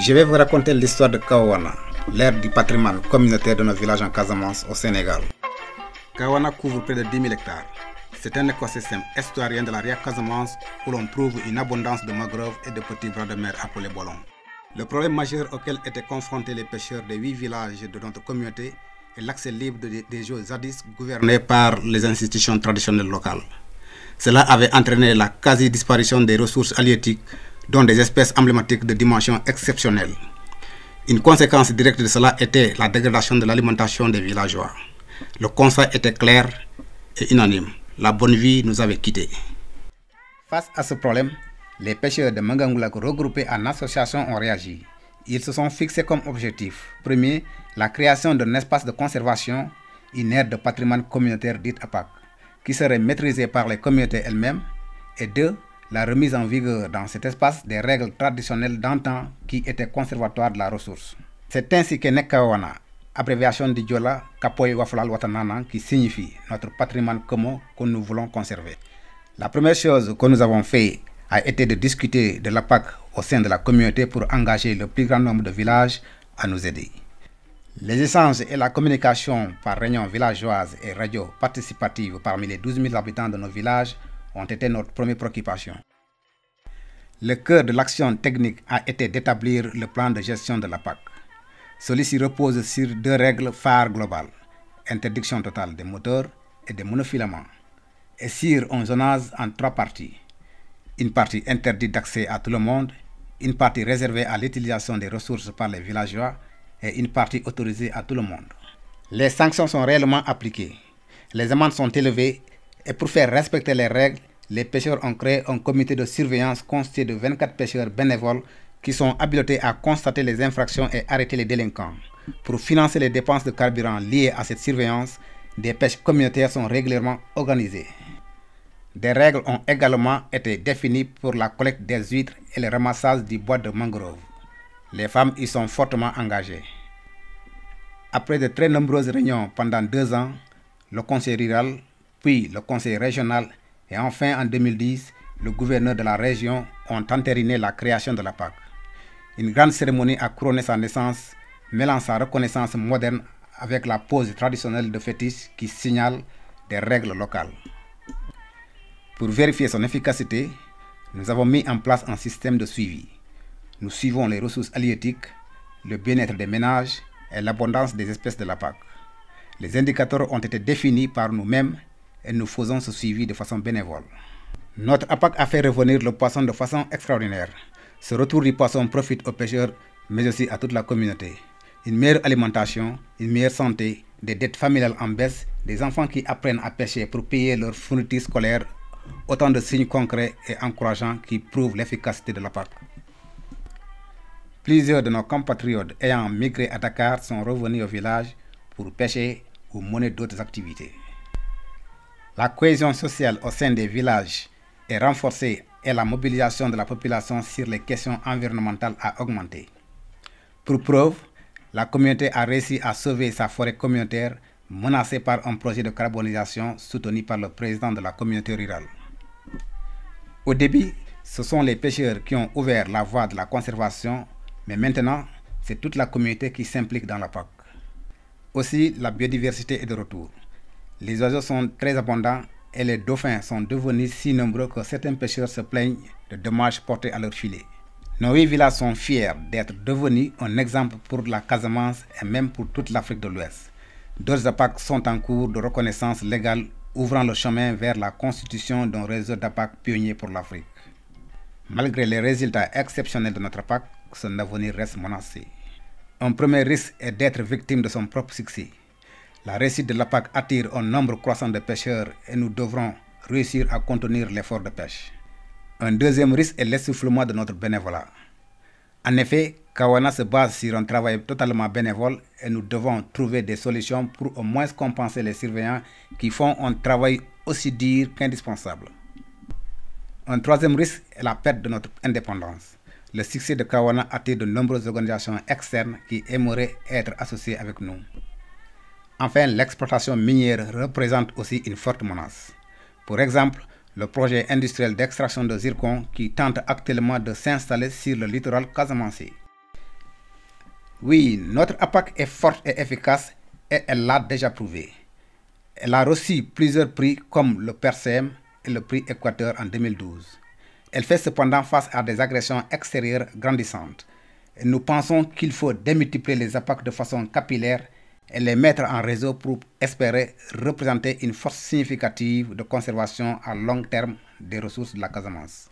Je vais vous raconter l'histoire de Kawana, l'ère du patrimoine communautaire de nos villages en Casamance au Sénégal. Kawana couvre près de 10 000 hectares. C'est un écosystème estuarien de l'arrière Casamance où l'on trouve une abondance de mangroves et de petits bras de mer appelés bolons. Le problème majeur auquel étaient confrontés les pêcheurs des 8 villages de notre communauté est l'accès libre des eaux jadis gouvernées par les institutions traditionnelles locales. Cela avait entraîné la quasi-disparition des ressources halieutiques, dont des espèces emblématiques de dimension exceptionnelle. Une conséquence directe de cela était la dégradation de l'alimentation des villageois. Le constat était clair et unanime. La bonne vie nous avait quittés. Face à ce problème, les pêcheurs de Mangangoulak regroupés en associations ont réagi. Ils se sont fixés comme objectif, premier, la création d'un espace de conservation, une aire de patrimoine communautaire dite APAC, qui serait maîtrisée par les communautés elles-mêmes, et deux, la remise en vigueur dans cet espace des règles traditionnelles d'antan qui étaient conservatoires de la ressource. C'est ainsi qu'est né Kawana, abréviation du Diola Kapoy Waflal Watanana, qui signifie notre patrimoine commun que nous voulons conserver. La première chose que nous avons fait a été de discuter de l'APAC au sein de la communauté pour engager le plus grand nombre de villages à nous aider. Les échanges et la communication par réunions villageoises et radios participatives parmi les 12 000 habitants de nos villages ont été notre première préoccupation. Le cœur de l'action technique a été d'établir le plan de gestion de l'APAC. Celui-ci repose sur deux règles phares globales, interdiction totale des moteurs et des monofilaments, et sur un zonage en trois parties. Une partie interdite d'accès à tout le monde, une partie réservée à l'utilisation des ressources par les villageois et une partie autorisée à tout le monde. Les sanctions sont réellement appliquées. Les amendes sont élevées et pour faire respecter les règles, les pêcheurs ont créé un comité de surveillance constitué de 24 pêcheurs bénévoles qui sont habilités à constater les infractions et arrêter les délinquants. Pour financer les dépenses de carburant liées à cette surveillance, des pêches communautaires sont régulièrement organisées. Des règles ont également été définies pour la collecte des huîtres et le ramassage du bois de mangrove. Les femmes y sont fortement engagées. Après de très nombreuses réunions pendant 2 ans, le conseil rural, puis le conseil régional et enfin en 2010, le gouverneur de la région ont entériné la création de la PAC. Une grande cérémonie a couronné sa naissance, mêlant sa reconnaissance moderne avec la pose traditionnelle de fétiche qui signale des règles locales. Pour vérifier son efficacité, nous avons mis en place un système de suivi. Nous suivons les ressources halieutiques, le bien-être des ménages et l'abondance des espèces de la PAC. Les indicateurs ont été définis par nous-mêmes et nous faisons ce suivi de façon bénévole. Notre APAC a fait revenir le poisson de façon extraordinaire. Ce retour du poisson profite aux pêcheurs, mais aussi à toute la communauté. Une meilleure alimentation, une meilleure santé, des dettes familiales en baisse, des enfants qui apprennent à pêcher pour payer leurs fournitures scolaires, autant de signes concrets et encourageants qui prouvent l'efficacité de l'APAC. Plusieurs de nos compatriotes ayant migré à Dakar sont revenus au village pour pêcher ou mener d'autres activités. La cohésion sociale au sein des villages est renforcée et la mobilisation de la population sur les questions environnementales a augmenté. Pour preuve, la communauté a réussi à sauver sa forêt communautaire menacée par un projet de carbonisation soutenu par le président de la communauté rurale. Au début, ce sont les pêcheurs qui ont ouvert la voie de la conservation, mais maintenant, c'est toute la communauté qui s'implique dans la PAC. Aussi, la biodiversité est de retour. Les oiseaux sont très abondants et les dauphins sont devenus si nombreux que certains pêcheurs se plaignent de dommages portés à leurs filets. Nos 8 villages sont fiers d'être devenus un exemple pour la Casamance et même pour toute l'Afrique de l'Ouest. D'autres APAC sont en cours de reconnaissance légale, ouvrant le chemin vers la constitution d'un réseau d'APAC pionnier pour l'Afrique. Malgré les résultats exceptionnels de notre APAC, son avenir reste menacé. Un premier risque est d'être victime de son propre succès. La réussite de l'APAC attire un nombre croissant de pêcheurs et nous devrons réussir à contenir l'effort de pêche. Un deuxième risque est l'essoufflement de notre bénévolat. En effet, Kawana se base sur un travail totalement bénévole et nous devons trouver des solutions pour au moins compenser les surveillants qui font un travail aussi dur qu'indispensable. Un troisième risque est la perte de notre indépendance. Le succès de Kawana attire de nombreuses organisations externes qui aimeraient être associées avec nous. Enfin, l'exploitation minière représente aussi une forte menace. Pour exemple, le projet industriel d'extraction de zircon qui tente actuellement de s'installer sur le littoral casamancé. Oui, notre APAC est forte et efficace et elle l'a déjà prouvé. Elle a reçu plusieurs prix comme le PERSEM et le prix Équateur en 2012. Elle fait cependant face à des agressions extérieures grandissantes. Et nous pensons qu'il faut démultiplier les APAC de façon capillaire et les mettre en réseau pour espérer représenter une force significative de conservation à long terme des ressources de la Casamance.